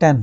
10،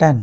10۔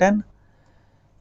10،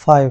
5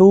2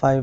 5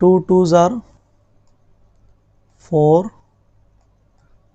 2 2s are 4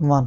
1.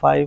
5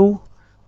2،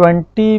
20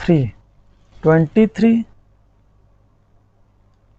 3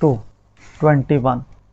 2 21،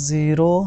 0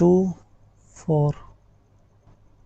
2 4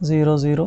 0 0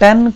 10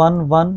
1 1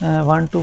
1 2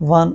1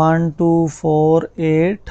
1 2 4 8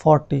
40،